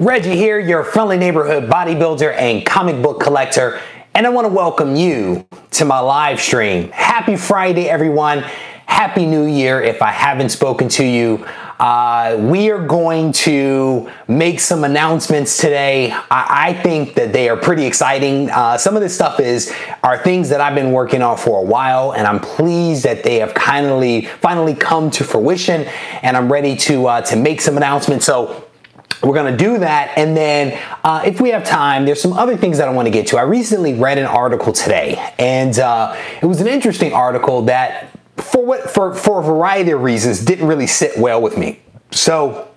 Reggie here, your friendly neighborhood bodybuilder and comic book collector, and I want to welcome you to my live stream. Happy Friday, everyone. Happy New Year if I haven't spoken to you. We are going to make some announcements today. I think that they are pretty exciting. Some of this stuff are things that I've been working on for a while, and I'm pleased that they have finally come to fruition, and I'm ready to make some announcements. So we're going to do that, and then if we have time, there's some other things that I want to get to. I recently read an article today, and it was an interesting article that for a variety of reasons didn't really sit well with me. So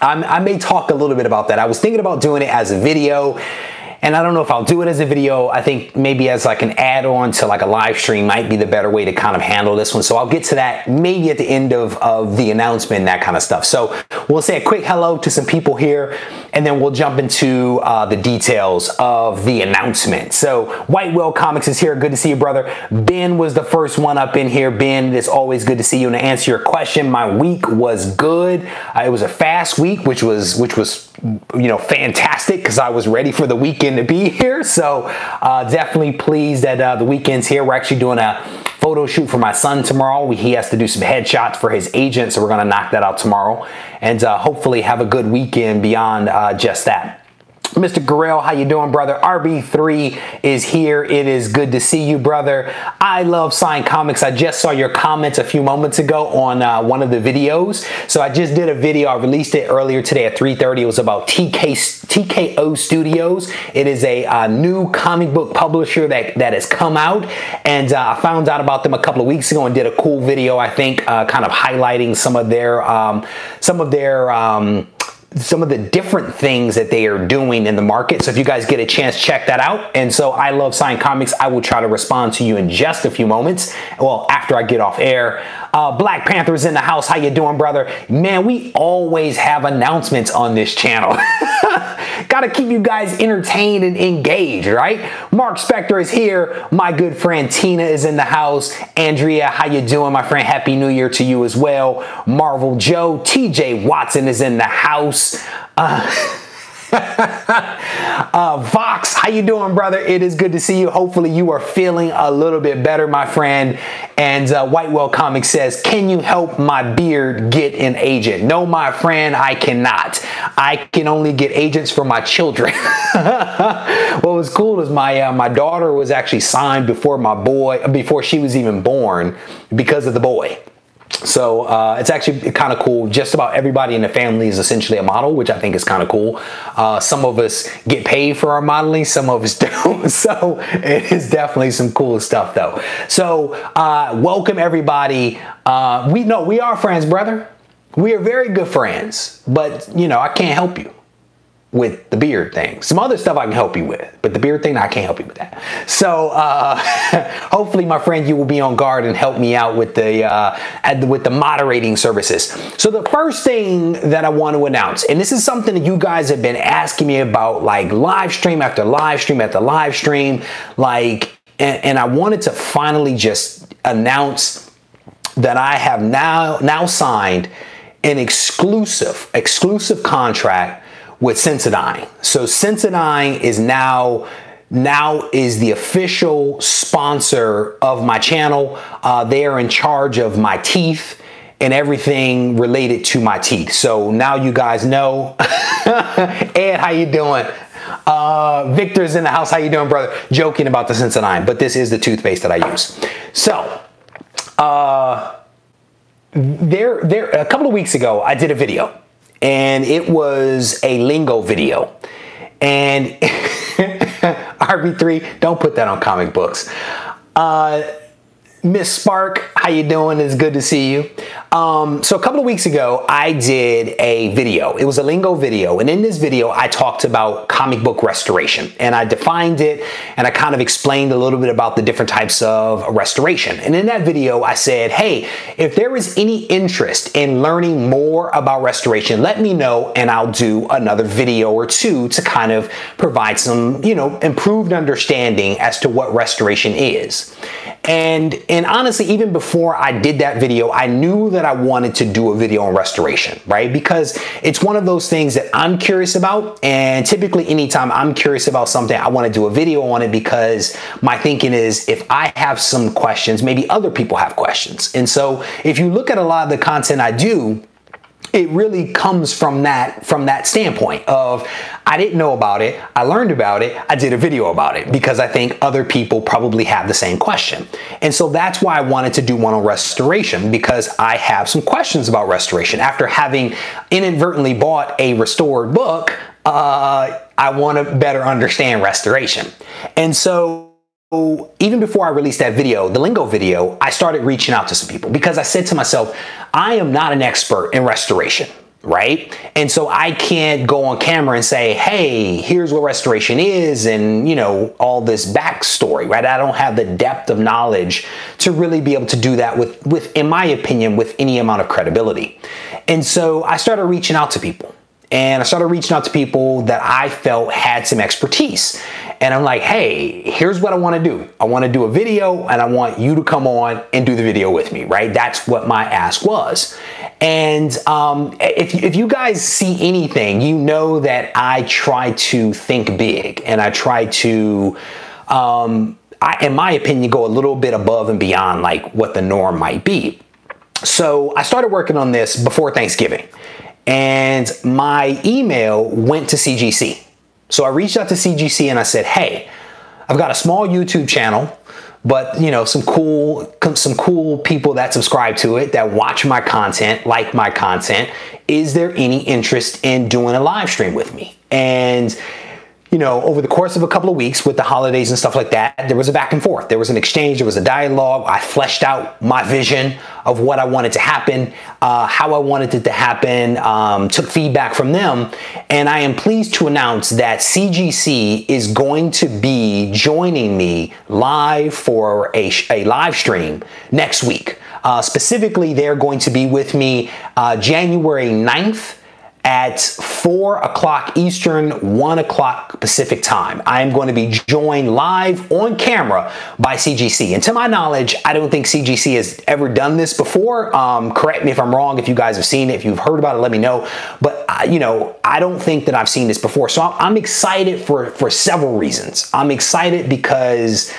I may talk a little bit about that. I was thinking about doing it as a video, and I don't know if I'll do it as a video. I think maybe as like an add-on to like a live stream might be the better way to kind of handle this one. So I'll get to that maybe at the end of the announcement and that kind of stuff. So we'll say a quick hello to some people here, and then we'll jump into the details of the announcement. So White Whale Comics is here. Good to see you, brother. Ben was the first one up in here. Ben, it's always good to see you. And to answer your question, my week was good. It was a fast week, which was fantastic because I was ready for the weekend to be here. So definitely pleased that the weekend's here. We're actually doing a photo shoot for my son tomorrow. He has to do some headshots for his agent, so we're going to knock that out tomorrow, and hopefully have a good weekend beyond just that. Mr. Gurrell, how you doing, brother? RB3 is here. It is good to see you, brother. I love signed comics. I just saw your comments a few moments ago on one of the videos. So I just did a video. I released it earlier today at 3:30. It was about TKO Studios. It is a new comic book publisher that has come out, and I found out about them a couple of weeks ago and did a cool video, I think, kind of highlighting some of the different things that they are doing in the market. So if you guys get a chance, check that out. And so I love signed comics. I will try to respond to you in just a few moments. Well, after I get off air. Black Panther's in the house. How you doing, brother? Man, we always have announcements on this channel. Got to keep you guys entertained and engaged, right? Mark Spector is here. My good friend Tina is in the house. Andrea, how you doing, my friend? Happy New Year to you as well. Marvel Joe. TJ Watson is in the house. Vox, how you doing, brother? It is good to see you. Hopefully you are feeling a little bit better, my friend. And White Whale Comics says, can you help my beard get an agent? No, my friend, I cannot. I can only get agents for my children. What was cool is my daughter was actually signed before she was even born because of the boy. So it's actually kind of cool. Just about everybody in the family is essentially a model, which I think is kind of cool. Some of us get paid for our modeling, some of us don't. So it is definitely some cool stuff, though. So welcome, everybody. We are friends, brother. We are very good friends, but I can't help you with the beard thing. Some other stuff I can help you with, but the beard thing, I can't help you with that. So hopefully, my friend, you will be on guard and help me out with the moderating services. So the first thing that I want to announce, and this is something that you guys have been asking me about, like live stream after live stream after live stream, and I wanted to finally just announce that I have now signed an exclusive contract with Sensodyne. So Sensodyne is now is the official sponsor of my channel. They are in charge of my teeth and everything related to my teeth. So now you guys know. Ed, how you doing? Victor's in the house. How you doing, brother? Joking about the Sensodyne, but this is the toothpaste that I use. So a couple of weeks ago, I did a video. And it was a lingo video. And RB3, don't put that on comic books. Miss Spark, how you doing? It's good to see you. So a couple of weeks ago, I did a video. It was a lingo video. And in this video, I talked about comic book restoration. And I defined it, and I kind of explained a little bit about the different types of restoration. And in that video, I said, hey, if there is any interest in learning more about restoration, let me know, and I'll do another video or two to kind of provide some, improved understanding as to what restoration is. And honestly, even before I did that video, I knew that I wanted to do a video on restoration, right? Because it's one of those things that I'm curious about. And typically anytime I'm curious about something, I want to do a video on it because my thinking is if I have some questions, maybe other people have questions. And so if you look at a lot of the content I do, it really comes from that standpoint of I didn't know about it, I learned about it, I did a video about it because I think other people probably have the same question. And so that's why I wanted to do one on restoration, because I have some questions about restoration. After having inadvertently bought a restored book, I want to better understand restoration. And so even before I released that video, the Lingo video, I started reaching out to some people because I said to myself, I am not an expert in restoration, right? And so I can't go on camera and say, hey, here's what restoration is and, you know, all this backstory, right? I don't have the depth of knowledge to really be able to do that with, in my opinion, with any amount of credibility. And so I started reaching out to people. And I started reaching out to people that I felt had some expertise. And I'm like, hey, here's what I want to do. I want to do a video and I want you to come on and do the video with me, right? That's what my ask was. And if you guys see anything, you know that I try to think big and I try to, in my opinion, go a little bit above and beyond like what the norm might be. So I started working on this before Thanksgiving. And my email went to CGC. So I reached out to CGC and I said, hey, I've got a small YouTube channel, but you know, some cool people that subscribe to it, that watch my content, like my content. Is there any interest in doing a live stream with me? And you know, over the course of a couple of weeks with the holidays and stuff like that, there was a back and forth. There was an exchange, there was a dialogue. I fleshed out my vision of what I wanted to happen, how I wanted it to happen, took feedback from them. And I am pleased to announce that CGC is going to be joining me live for a live stream next week. Specifically, they're going to be with me January 9th, at 4 o'clock Eastern, 1 o'clock Pacific time. I am going to be joined live on camera by CGC. And to my knowledge, I don't think CGC has ever done this before. Correct me if I'm wrong. If you guys have seen it, if you've heard about it, let me know. But, you know, I don't think that I've seen this before. So I'm excited for several reasons. I'm excited because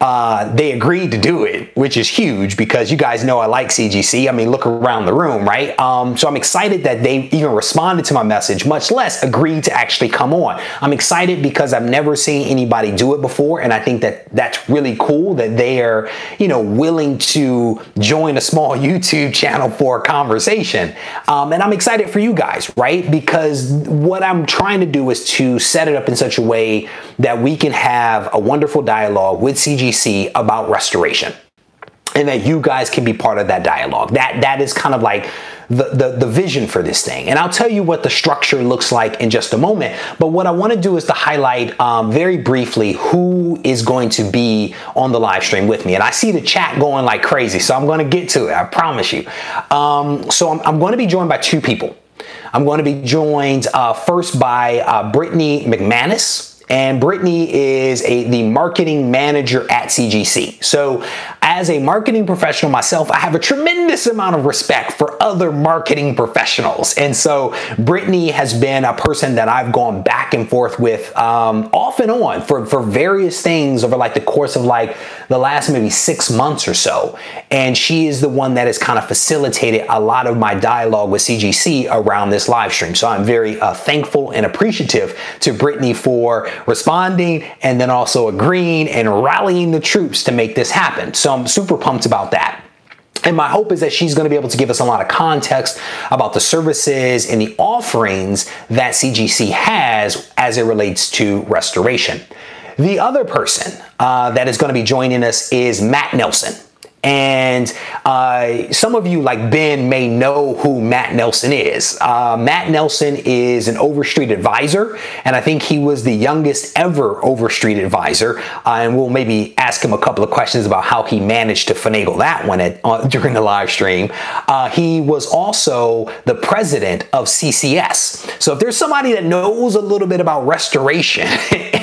they agreed to do it, which is huge because you guys know I like CGC. I mean, look around the room, right? So I'm excited that they even responded to my message, much less agreed to actually come on. I'm excited because I've never seen anybody do it before. And I think that that's really cool that they are, you know, willing to join a small YouTube channel for a conversation. And I'm excited for you guys, right? Because what I'm trying to do is to set it up in such a way that we can have a wonderful dialogue with CGC about restoration, and that you guys can be part of that dialogue. That is kind of like the vision for this thing. And I'll tell you what the structure looks like in just a moment. But what I want to do is to highlight very briefly who is going to be on the live stream with me. And I see the chat going like crazy, so I'm going to get to it. I promise you. So I'm going to be joined by two people. I'm going to be joined first by Brittany McManus. And Brittany is the marketing manager at CGC. So as a marketing professional myself, I have a tremendous amount of respect for other marketing professionals. And so Brittany has been a person that I've gone back and forth with off and on for various things over like the course of like the last maybe 6 months or so. And she is the one that has kind of facilitated a lot of my dialogue with CGC around this live stream. So I'm very thankful and appreciative to Brittany for responding and then also agreeing and rallying the troops to make this happen. So I'm super pumped about that. And my hope is that she's going to be able to give us a lot of context about the services and the offerings that CGC has as it relates to restoration. The other person that is going to be joining us is Matt Nelson. And some of you like Ben may know who Matt Nelson is. Matt Nelson is an Overstreet advisor, and I think he was the youngest ever Overstreet advisor. And we'll maybe ask him a couple of questions about how he managed to finagle that one during the live stream. He was also the president of CCS. So if there's somebody that knows a little bit about restoration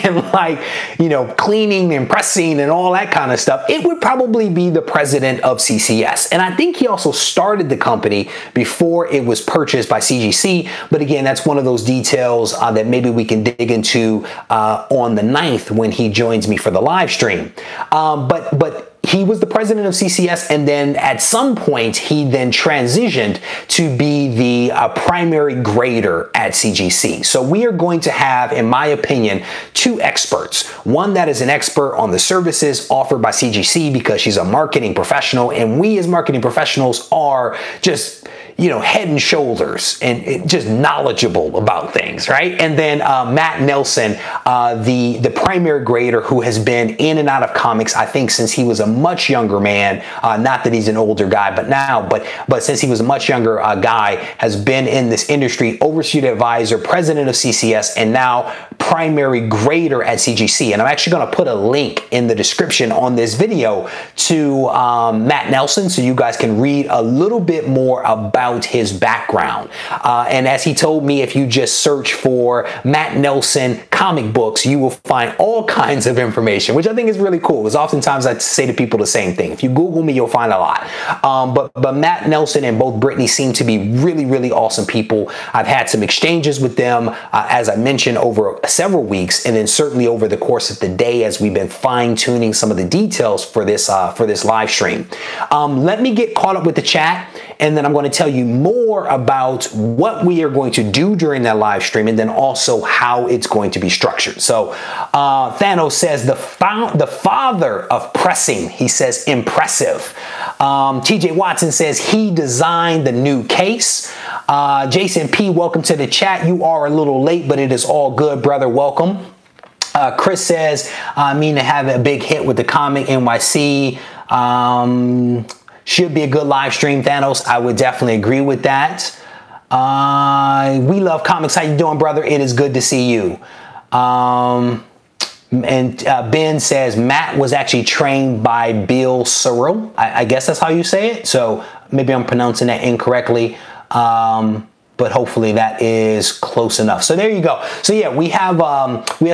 and like, you know, cleaning and pressing and all that kind of stuff, it would probably be the president of CCS. And I think he also started the company before it was purchased by CGC. But again, that's one of those details that maybe we can dig into on the 9th when he joins me for the live stream. But he was the president of CCS, and then at some point he then transitioned to be the primary grader at CGC. So we are going to have, in my opinion, two experts. One that is an expert on the services offered by CGC because she's a marketing professional, and we as marketing professionals are just, you know, head and shoulders and just knowledgeable about things, right? And then Matt Nelson, the primary grader who has been in and out of comics, I think since he was a much younger man, not that he's an older guy, but since he was a much younger guy, has been in this industry, overseer advisor, president of CCS, and now primary grader at CGC. And I'm actually going to put a link in the description on this video to Matt Nelson, so you guys can read a little bit more about his background. And as he told me, if you just search for Matt Nelson comic books, you will find all kinds of information, which I think is really cool, because oftentimes I say to people the same thing. If you Google me, you'll find a lot. But Matt Nelson and both Brittany seem to be really, really awesome people. I've had some exchanges with them, as I mentioned, over several weeks, and then certainly over the course of the day as we've been fine-tuning some of the details for this live stream. Let me get caught up with the chat, and then I'm going to tell you more about what we are going to do during that live stream, and then also how it's going to be structured. So Thanos says the father of pressing, he says impressive. TJ Watson says he designed the new case. Jason P, welcome to the chat. You are a little late, but it is all good, brother. Welcome. Chris says, I mean to have a big hit with the comic NYC. Should be a good live stream, Thanos. I would definitely agree with that. We love comics. How you doing, brother? It is good to see you. And Ben says Matt was actually trained by Bill Searle. I guess that's how you say it. So maybe I'm pronouncing that incorrectly. But hopefully that is close enough. So there you go. So yeah, we have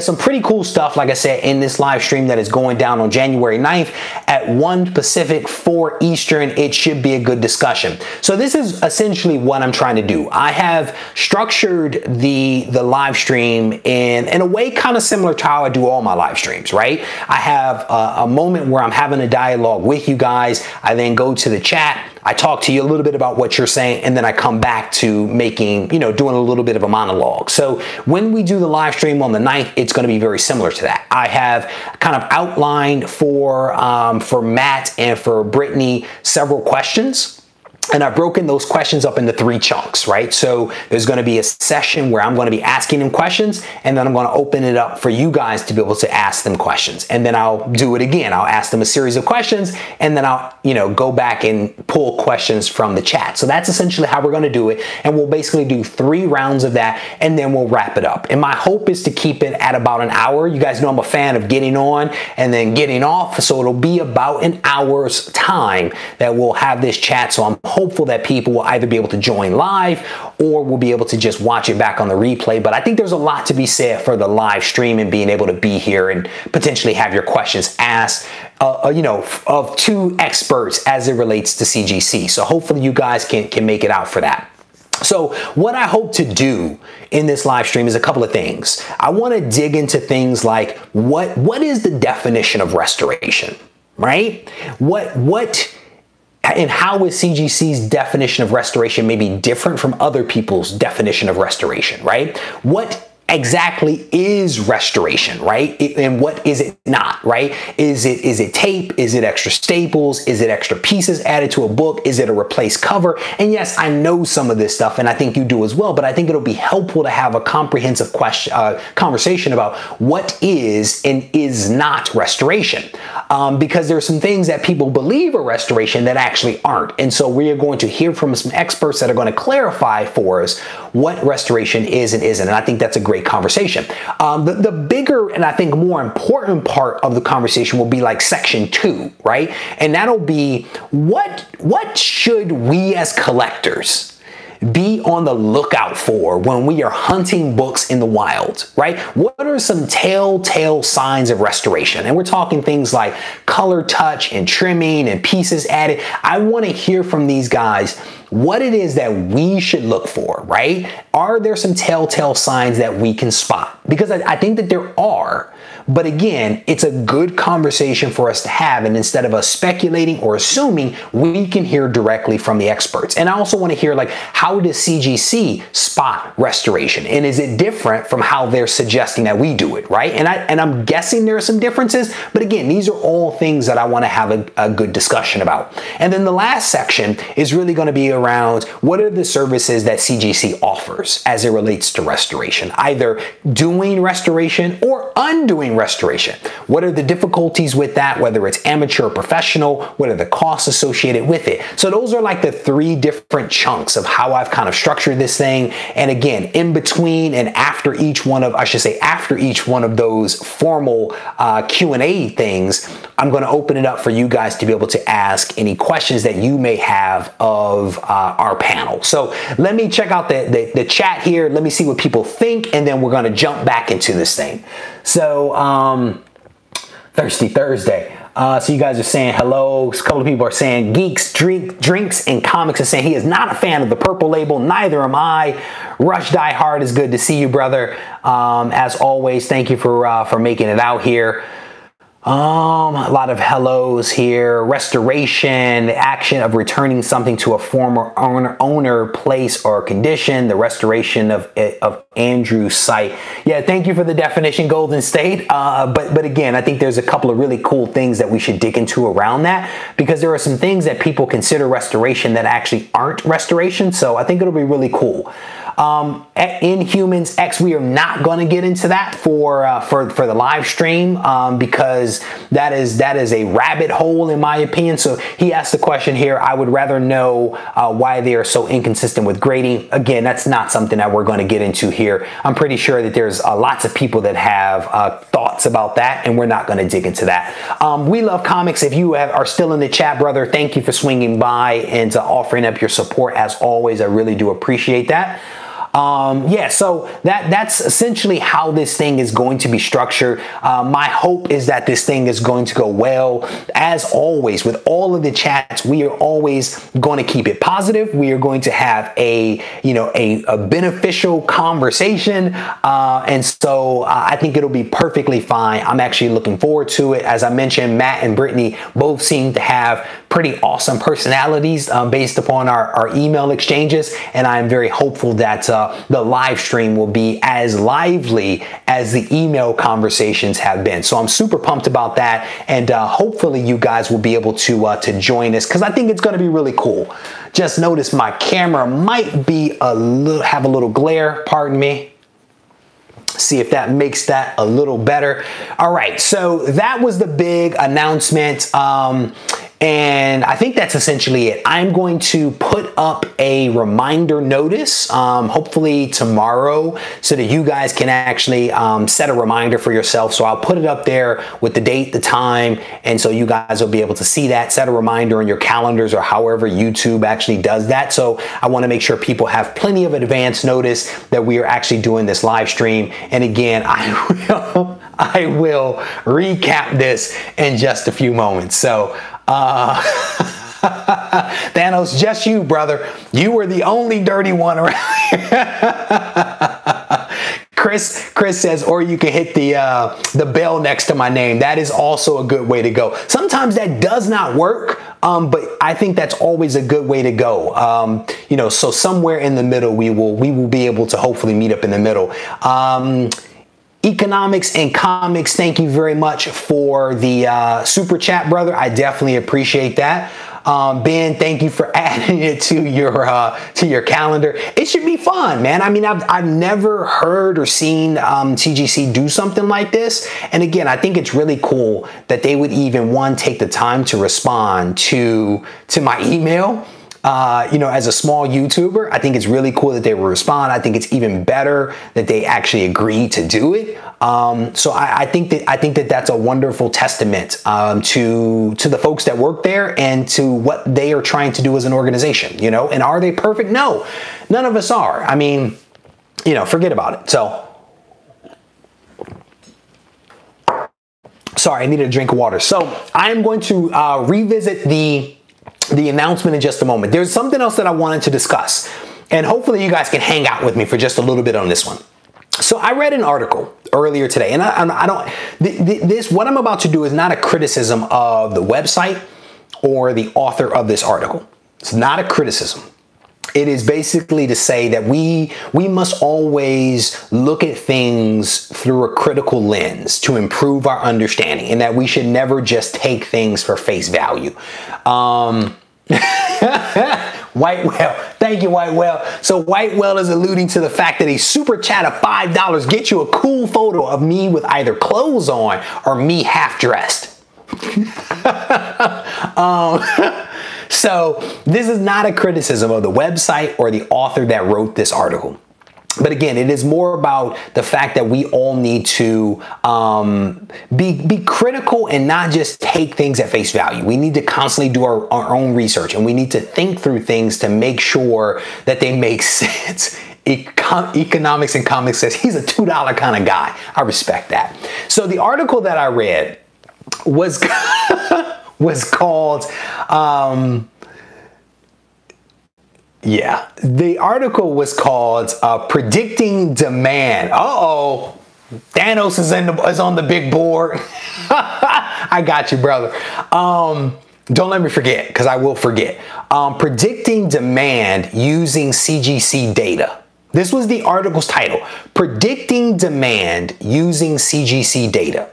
some pretty cool stuff, like I said, in this live stream that is going down on January 9th at 1 Pacific, 4 Eastern. It should be a good discussion. So this is essentially what I'm trying to do. I have structured the live stream in a way kind of similar to how I do all my live streams, right? I have a moment where I'm having a dialogue with you guys. I then go to the chat. I talk to you a little bit about what you're saying, and then I come back to making, you know, doing a little bit of a monologue. So when we do the live stream on the 9th, it's going to be very similar to that. I have kind of outlined for Matt and for Brittany several questions. And I've broken those questions up into 3 chunks, right? So there's going to be a session where I'm going to be asking them questions, and then I'm going to open it up for you guys to be able to ask them questions. And then I'll do it again. I'll ask them a series of questions, and then I'll, you know, go back and pull questions from the chat. So that's essentially how we're going to do it. And we'll basically do 3 rounds of that, and then we'll wrap it up. And my hope is to keep it at about an hour. You guys know I'm a fan of getting on and then getting off. So it'll be about an hour's time that we'll have this chat. So I'm hopeful that people will either be able to join live or will be able to just watch it back on the replay. But I think there's a lot to be said for the live stream and being able to be here and potentially have your questions asked, you know, of 2 experts as it relates to CGC. So hopefully you guys can make it out for that. So what I hope to do in this live stream is a couple of things. I want to dig into things like what is the definition of restoration, right? And how is CGC's definition of restoration maybe different from other people's definition of restoration, right? What exactly is restoration, right? And what is it not, right? Is it tape? Is it extra staples? Is it extra pieces added to a book? Is it a replaced cover? And yes, I know some of this stuff, and I think you do as well, but I think it'll be helpful to have a comprehensive conversation about what is and is not restoration. Because there are some things that people believe are restoration that actually aren't. And so we are going to hear from some experts that are going to clarify for us what restoration is and isn't. And I think that's a great conversation. The bigger and I think more important part of the conversation will be like section 2, right? And that'll be what should we as collectors be on the lookout for when we are hunting books in the wild, right? What are some telltale signs of restoration? And we're talking things like color touch and trimming and pieces added. I want to hear from these guys what it is that we should look for, right? Are there some telltale signs that we can spot? Because I think that there are. But again, it's a good conversation for us to have. And instead of us speculating or assuming, we can hear directly from the experts. And I also want to hear, like, how does CGC spot restoration? And is it different from how they're suggesting that we do it, right? And I'm guessing there are some differences. But again, these are all things that I want to have a good discussion about. And then the last section is really going to be around what are the services that CGC offers as it relates to restoration, either doing restoration or undoing restoration. What are the difficulties with that, whether it's amateur or professional? What are the costs associated with it? So those are like the 3 different chunks of how I've kind of structured this thing. And again, in between and after each one of, after each one of those formal Q&A things, I'm going to open it up for you guys to be able to ask any questions that you may have of our panel. So let me check out the chat here. Let me see what people think, and then we're going to jump back into this thing. So Thirsty Thursday. So you guys are saying hello. A couple of people are saying geeks, drinks, and comics are saying he is not a fan of the purple label. Neither am I. Rush Die Hard is good to see you, brother. As always, thank you for making it out here. A lot of hellos here. Restoration, the action of returning something to a former owner, place, or condition. The restoration of Andrew's site. Yeah, thank you for the definition, Golden State. But again, I think there's a couple of really cool things that we should dig into around that, because there are some things that people consider restoration that actually aren't restoration. So I think it'll be really cool. Inhumans X, we are not going to get into that for the live stream, because that is a rabbit hole in my opinion. So he asked the question here. I would rather know why they are so inconsistent with grading. Again, that's not something that we're going to get into here. I'm pretty sure that there's lots of people that have thoughts about that, and we're not going to dig into that. We love comics. If you are still in the chat, brother, thank you for swinging by and offering up your support as always. I really do appreciate that. Yeah, so that's essentially how this thing is going to be structured. My hope is that this thing is going to go well. As always, with all of the chats, we are always going to keep it positive. We are going to have a beneficial conversation. And so I think it'll be perfectly fine. I'm actually looking forward to it. As I mentioned, Matt and Brittany both seem to have pretty awesome personalities based upon our email exchanges. And I'm very hopeful that the live stream will be as lively as the email conversations have been. So I'm super pumped about that, and hopefully you guys will be able to join us, because I think it's going to be really cool. Just notice my camera might be have a little glare. Pardon me. See if that makes that a little better. All right, so that was the big announcement. And I think that's essentially it. I'm going to put up a reminder notice, hopefully tomorrow, so that you guys can actually set a reminder for yourself. So I'll put it up there with the date, the time, and so you guys will be able to see that. Set a reminder on your calendars or however YouTube actually does that. So I want to make sure people have plenty of advance notice that we are actually doing this live stream. And again, I will recap this in just a few moments. So Thanos, just you, brother. You were the only dirty one around here. Chris says, or you can hit the bell next to my name. That is also a good way to go. Sometimes that does not work, but I think that's always a good way to go. So somewhere in the middle, we will be able to hopefully meet up in the middle. Economics and Comics, thank you very much for the super chat, brother. I definitely appreciate that. Ben, thank you for adding it to your calendar. It should be fun, man. I mean, I've never heard or seen TGC do something like this. And again, I think it's really cool that they would even take the time to respond to my email. as a small YouTuber, I think it's really cool that they will respond. I think it's even better that they actually agreed to do it. So I think that that's a wonderful testament to the folks that work there and to what they are trying to do as an organization, and are they perfect? No, none of us are. I mean, forget about it. So, sorry, I needed a drink of water. So I'm going to revisit the announcement in just a moment. There's something else that I wanted to discuss, and hopefully you guys can hang out with me for just a little bit on this one. So I read an article earlier today, and I don't, what I'm about to do is not a criticism of the website or the author of this article. It's not a criticism. It is basically to say that we must always look at things through a critical lens to improve our understanding, and that we should never just take things for face value. White Whale, thank you, White Whale. So White Whale is alluding to the fact that a super chat of $5 gets you a cool photo of me with either clothes on or me half dressed. So this is not a criticism of the website or the author that wrote this article. But again, it is more about the fact that we all need to be critical and not just take things at face value. We need to constantly do our own research, and we need to think through things to make sure that they make sense. Economics and Comics says he's a $2 kind of guy. I respect that. So the article that I read was was called the article was called Predicting Demand. Uh-oh, Thanos is on the big board. I got you, brother. Don't let me forget, because I will forget. Predicting Demand Using CGC Data. This was the article's title, Predicting Demand Using CGC Data.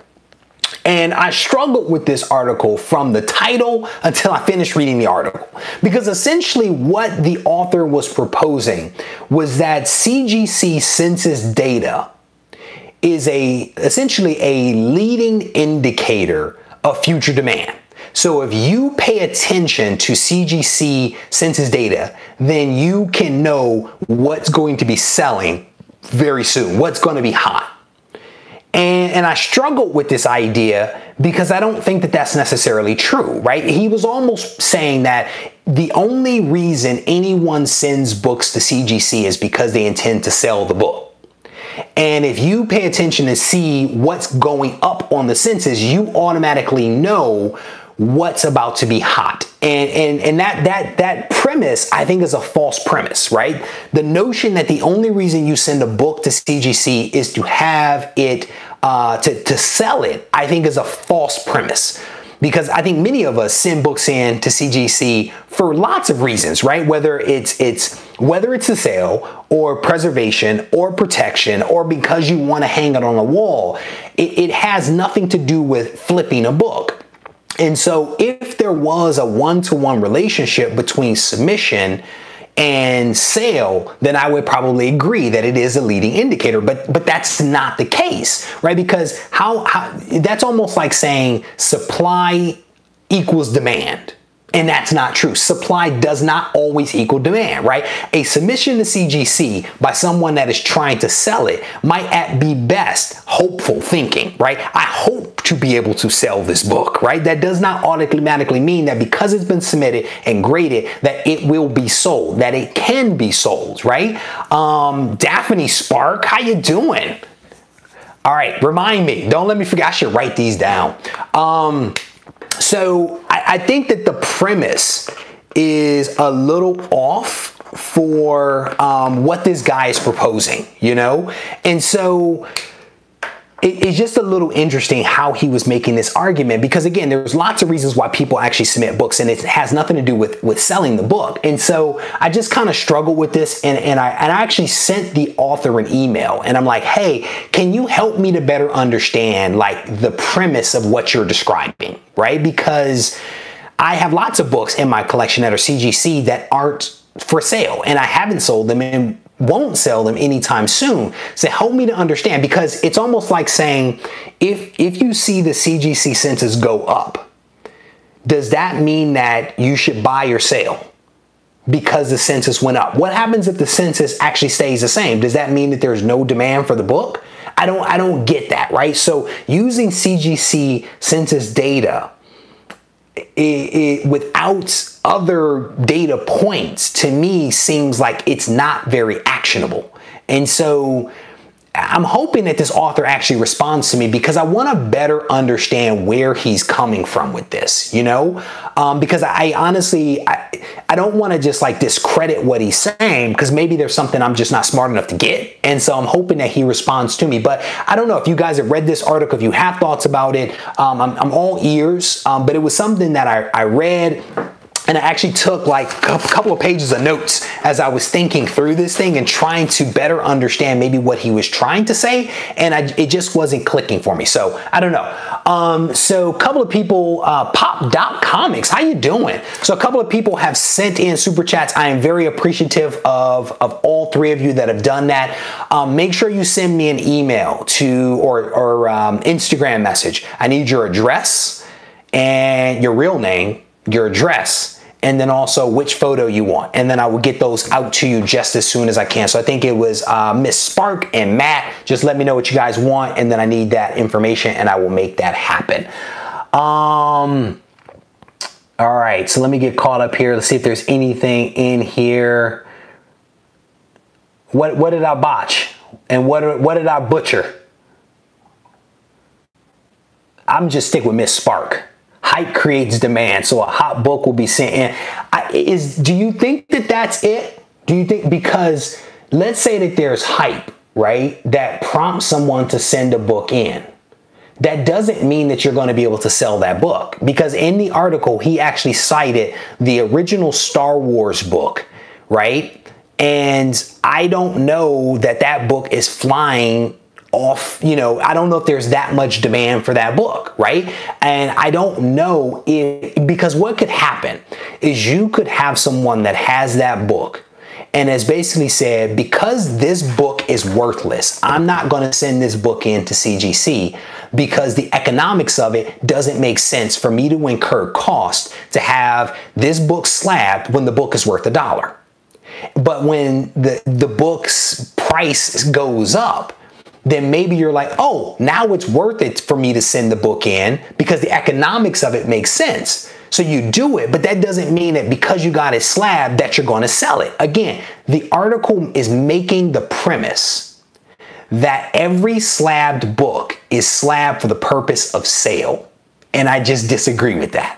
And I struggled with this article from the title until I finished reading the article, because essentially what the author was proposing was that CGC census data is essentially a leading indicator of future demand. So if you pay attention to CGC census data, then you can know what's going to be selling very soon, what's going to be hot. And I struggled with this idea because I don't think that that's necessarily true, right? He was almost saying that the only reason anyone sends books to CGC is because they intend to sell the book. And if you pay attention to see what's going up on the census, you automatically know what's about to be hot. And that premise, I think, is a false premise, right? The notion that the only reason you send a book to CGC is to have it, to sell it, I think is a false premise. Because I think many of us send books in to CGC for lots of reasons, right? Whether it's a sale or preservation or protection, or because you want to hang it on a wall, it has nothing to do with flipping a book. And so if there was a one-to-one relationship between submission and sale, then I would probably agree that it is a leading indicator, but that's not the case, right? Because how that's almost like saying supply equals demand. And that's not true. Supply does not always equal demand, right? A submission to CGC by someone that is trying to sell it might at be best hopeful thinking, right? I hope to be able to sell this book, right? That does not automatically mean that because it's been submitted and graded that it will be sold, that it can be sold, right? Daphne Spark, how you doing? All right, remind me. Don't let me forget. I should write these down. So I think that the premise is a little off for what this guy is proposing, And so it's just a little interesting how he was making this argument, because again, there's lots of reasons why people actually submit books, and it has nothing to do with selling the book. And so I just kind of struggled with this, and I actually sent the author an email, and I'm like, hey, can you help me to better understand like the premise of what you're describing, right? Because I have lots of books in my collection that are CGC that aren't for sale, and I haven't sold them and won't sell them anytime soon. So help me to understand, because it's almost like saying, if you see the CGC census go up, does that mean that you should buy or sell? because the census went up. What happens if the census actually stays the same? Does that mean that there's no demand for the book? I don't get that, right? So using CGC census data without other data points, to me, seems like it's not very actionable. And so I'm hoping that this author actually responds to me, because I want to better understand where he's coming from with this, you know, because I honestly, I don't want to just like discredit what he's saying, because maybe there's something I'm just not smart enough to get. And so I'm hoping that he responds to me. But I don't know if you guys have read this article, if you have thoughts about it. I'm all ears, but it was something that I read. And I actually took like a couple of pages of notes as I was thinking through this thing and trying to better understand maybe what he was trying to say. And it just wasn't clicking for me. So I don't know. So a couple of people, Pop.Comics, how you doing? So a couple of people have sent in super chats. I am very appreciative of all three of you that have done that. Make sure you send me an email to or Instagram message. I need your address and your real name, your address, and then also which photo you want. And then I will get those out to you just as soon as I can. So I think it was Miss Spark and Matt. Just let me know what you guys want, and then I need that information and I will make that happen. All right, so let me get caught up here. Let's see if there's anything in here. What did I botch? And what did I butcher? I'm just stick with Miss Spark. Hype creates demand, so a hot book will be sent in. Do you think that that's it? Do you think, because let's say that there's hype, right, that prompts someone to send a book in. That doesn't mean that you're going to be able to sell that book, because in the article, he actually cited the original Star Wars book, right? And I don't know that that book is flying off, you know, I don't know if there's that much demand for that book, right? And I don't know if, because what could happen is you could have someone that has that book and has basically said, because this book is worthless, I'm not going to send this book in to CGC because the economics of it doesn't make sense for me to incur cost to have this book slabbed when the book is worth $1. But when the book's price goes up, then maybe you're like, oh, now it's worth it for me to send the book in because the economics of it makes sense. So you do it, but that doesn't mean that because you got it slabbed that you're going to sell it. Again, the article is making the premise that every slabbed book is slabbed for the purpose of sale. And I just disagree with that.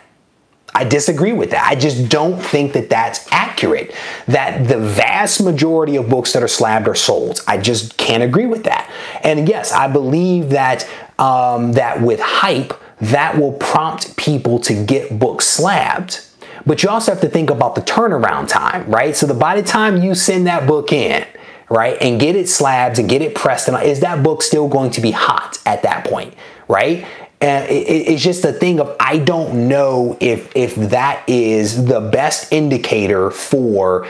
I disagree with that. I just don't think that that's accurate, that the vast majority of books that are slabbed are sold. I just can't agree with that. And yes, I believe that that with hype, that will prompt people to get books slabbed. But you also have to think about the turnaround time, right? So by the time you send that book in, right, and get it slabbed and get it pressed, is that book still going to be hot at that point, right? And it's just a thing of, I don't know if that is the best indicator for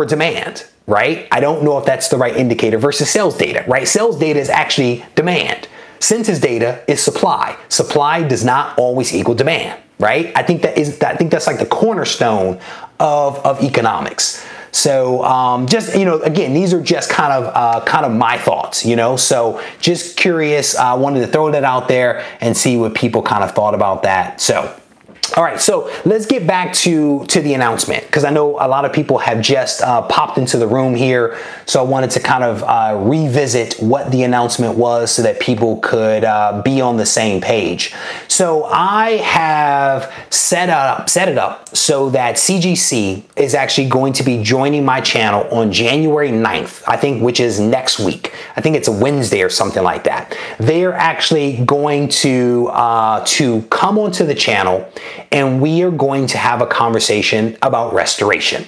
demand, right? I don't know if that's the right indicator versus sales data, right? Sales data is actually demand. Census data is supply. Supply does not always equal demand, right? I think that's like the cornerstone of economics. So just, you know, again, these are just kind of my thoughts, you know, so just curious. I wanted to throw that out there and see what people kind of thought about that. So, all right, so let's get back to the announcement, because I know a lot of people have just popped into the room here. So I wanted to kind of revisit what the announcement was so that people could be on the same page. So I have set it up so that CGC is actually going to be joining my channel on January 9th, I think, which is next week. I think it's a Wednesday or something like that. They're actually going to come onto the channel, and we are going to have a conversation about restoration.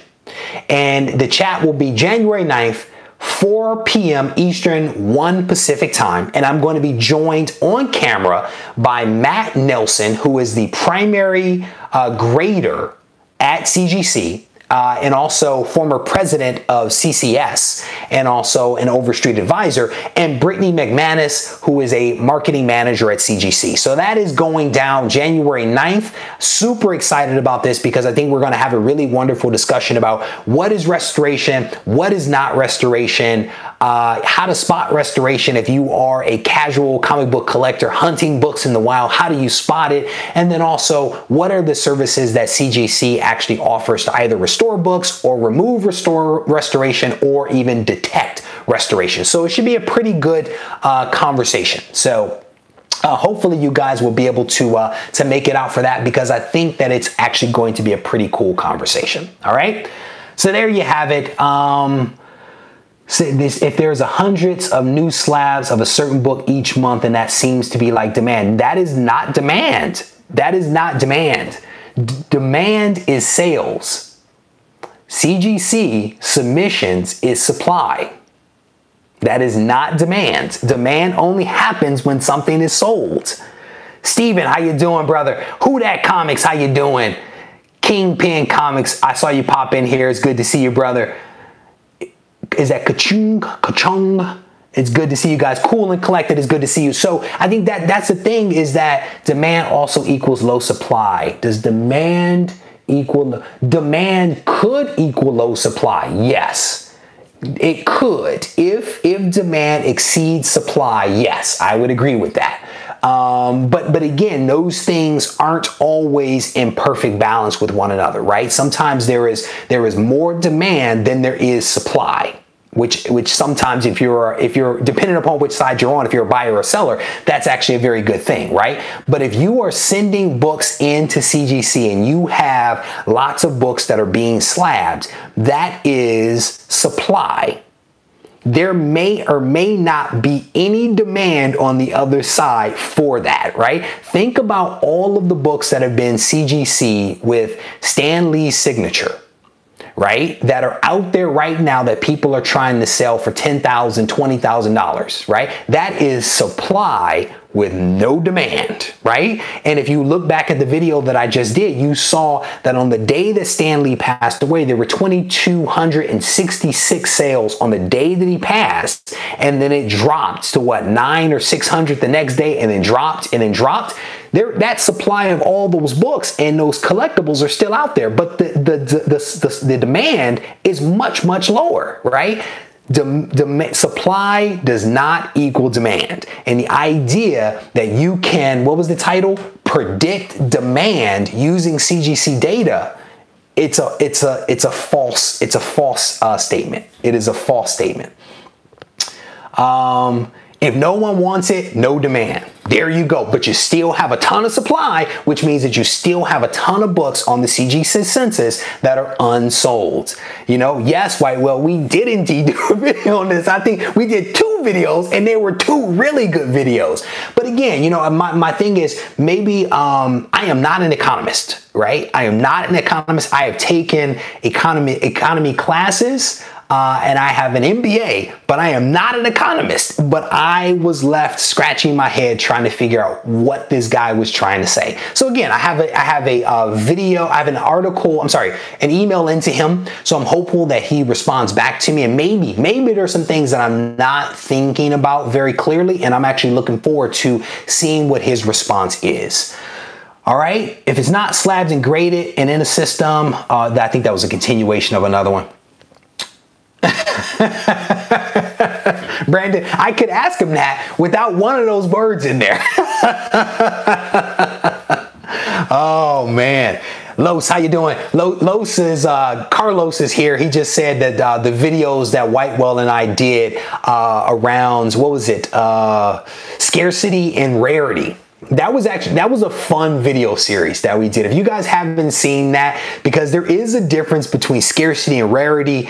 And the chat will be January 9th, 4 p.m. Eastern, 1 Pacific time. And I'm going to be joined on camera by Matt Nelson, who is the primary grader at CGC. and also former president of CCS, and also an Overstreet advisor, and Brittany McManus, who is a marketing manager at CGC. So that is going down January 9th. Super excited about this because I think we're going to have a really wonderful discussion about what is restoration, what is not restoration, how to spot restoration if you are a casual comic book collector hunting books in the wild. How do you spot it? And then also, what are the services that CGC actually offers to either restore books or remove restoration or even detect restoration? So it should be a pretty good conversation. So hopefully you guys will be able to make it out for that, because I think that it's actually going to be a pretty cool conversation. All right. So there you have it. So if there's hundreds of new slabs of a certain book each month, and that seems to be like demand, that is not demand. That is not demand. Demand is sales. CGC submissions is supply. That is not demand. Demand only happens when something is sold. Steven, how you doing, brother? Who Dat Comics, how you doing? Kingpin Comics, I saw you pop in here. It's good to see you, brother. Is that Kachung? It's good to see you guys. Cool and Collected, it's good to see you. So I think that's the thing, is that demand also equals low supply. Does demand equal, demand could equal low supply? Yes, it could. If demand exceeds supply, yes, I would agree with that. But again, those things aren't always in perfect balance with one another, right? Sometimes there is more demand than there is supply, which sometimes if you're depending upon which side you're on, if you're a buyer or a seller, that's actually a very good thing, right? But if you are sending books into CGC and you have lots of books that are being slabbed, that is supply. There may or may not be any demand on the other side for that, right? Think about all of the books that have been CGC with Stan Lee's signature, right? That are out there right now that people are trying to sell for $10,000, $20,000, right? That is supply with no demand, right? And if you look back at the video that I just did, you saw that on the day that Stan Lee passed away, there were 2,266 sales on the day that he passed. And then it dropped to what, 900 or 600 the next day, and then dropped and then dropped. That supply of all those books and those collectibles are still out there, but the demand is much, much lower, right? Supply does not equal demand. And the idea that you can, what was the title? Predict demand using CGC data. It's a false statement. It is a false statement. If no one wants it, no demand. There you go. But you still have a ton of supply, which means that you still have a ton of books on the CGC census that are unsold. You know, yes, White, well, we did indeed do a video on this. I think we did 2 videos, and they were 2 really good videos. But again, you know, my thing is, maybe I am not an economist, right? I am not an economist. I have taken economy classes. And I have an MBA, but I am not an economist. But I was left scratching my head trying to figure out what this guy was trying to say. So again, I have a video, I have an article, an email into him. So I'm hopeful that he responds back to me, and maybe there's some things that I'm not thinking about very clearly, and I'm actually looking forward to seeing what his response is. All right, if it's not slabs and graded and in a system, I think that was a continuation of another one. Brandon, I could ask him that without one of those words in there. Oh man. Los, how you doing? Carlos is here. He just said that the videos that Whitewell and I did around, what was it? Scarcity and rarity. That was a fun video series that we did. If you guys haven't seen that, because there is a difference between scarcity and rarity,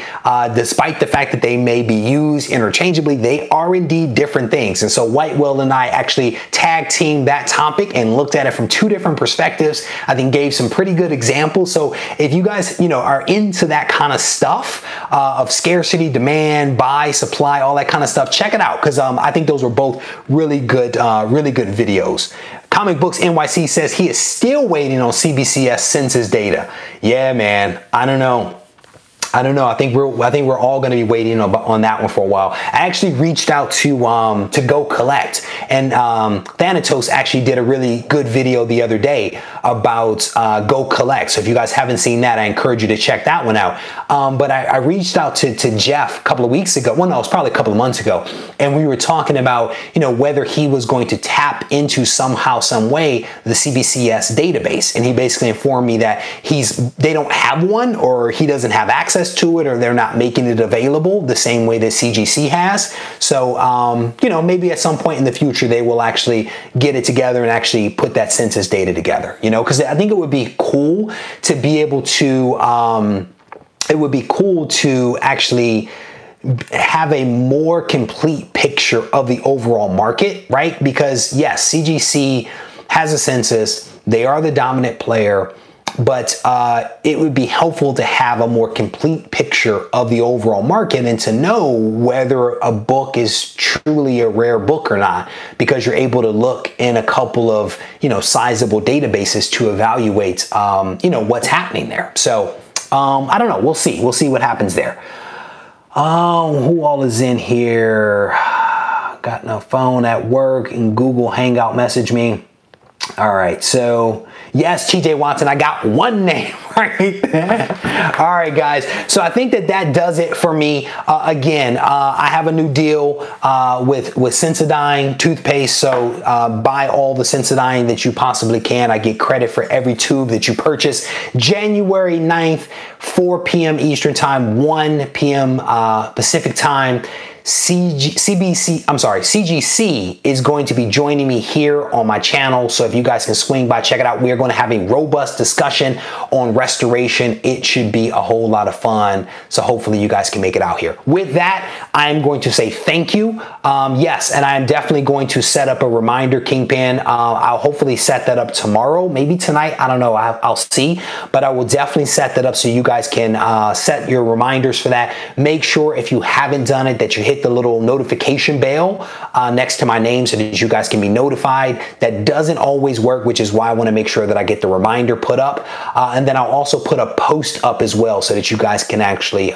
despite the fact that they may be used interchangeably, they are indeed different things. And so Whitewell and I actually tag teamed that topic and looked at it from 2 different perspectives. I think gave some pretty good examples. So if you guys, are into that kind of stuff of scarcity, demand, buy, supply, all that kind of stuff, check it out, because I think those were both really good videos. Comic Books NYC says he is still waiting on CBCS census data. Yeah, man, I don't know. I don't know. I think we're all going to be waiting on that one for a while. I actually reached out to Go Collect, and Thanatos actually did a really good video the other day about Go Collect. So if you guys haven't seen that, I encourage you to check that one out. But I reached out to Jeff a couple of weeks ago. Well, no, it was probably a couple of months ago, and we were talking about, you know, whether he was going to tap into somehow, some way, the CBCS database, and he basically informed me that they don't have one, or he doesn't have access to it, or they're not making it available the same way that CGC has. So, you know, maybe at some point in the future, they will actually get it together and actually put that census data together, you know, because I think it would be cool to be able to, actually have a more complete picture of the overall market, right? Because yes, CGC has a census, they are the dominant player, but it would be helpful to have a more complete picture of the overall market and to know whether a book is truly a rare book or not, because you're able to look in a couple of, you know, sizable databases to evaluate, you know, what's happening there. So I don't know. We'll see. We'll see what happens there. Who all is in here? Got no phone at work, and Google Hangout message me. All right, so yes, TJ Watson, I got one name right there. All right, guys, so I think that does it for me. Again, I have a new deal with Sensodyne toothpaste, so buy all the Sensodyne that you possibly can. I get credit for every tube that you purchase. January 9th, 4 p.m. Eastern Time, 1 p.m. Pacific Time. CGC is going to be joining me here on my channel. So if you guys can swing by, check it out. We are going to have a robust discussion on restoration. It should be a whole lot of fun. So hopefully you guys can make it out here. With that, I'm going to say thank you. Yes, and I am definitely going to set up a reminder, Kingpin. I'll hopefully set that up tomorrow, maybe tonight. I don't know. I'll see. But I will definitely set that up so you guys can set your reminders for that. Make sure if you haven't done it that you hit the little notification bell next to my name so that you guys can be notified. That doesn't always work, which is why I want to make sure that I get the reminder put up. And then I'll also put a post up as well so that you guys can actually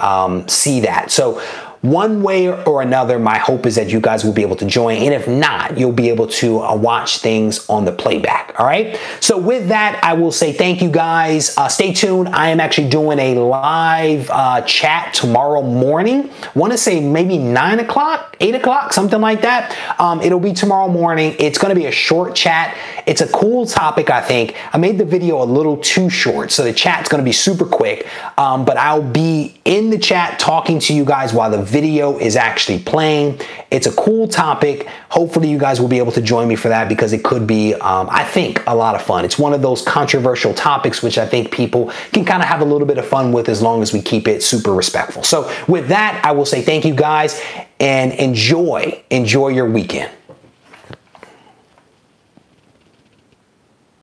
see that. So one way or another, my hope is that you guys will be able to join. And if not, you'll be able to watch things on the playback. All right. So with that, I will say thank you guys. Stay tuned. I am actually doing a live chat tomorrow morning. Want to say maybe 9 o'clock, 8 o'clock, something like that. It'll be tomorrow morning. It's going to be a short chat. It's a cool topic, I think. I made the video a little too short, so the chat's going to be super quick. But I'll be in the chat talking to you guys while the video is actually playing. It's a cool topic. Hopefully you guys will be able to join me for that, because it could be, I think, a lot of fun. It's one of those controversial topics which I think people can kind of have a little bit of fun with, as long as we keep it super respectful. So with that, I will say thank you guys, and enjoy your weekend.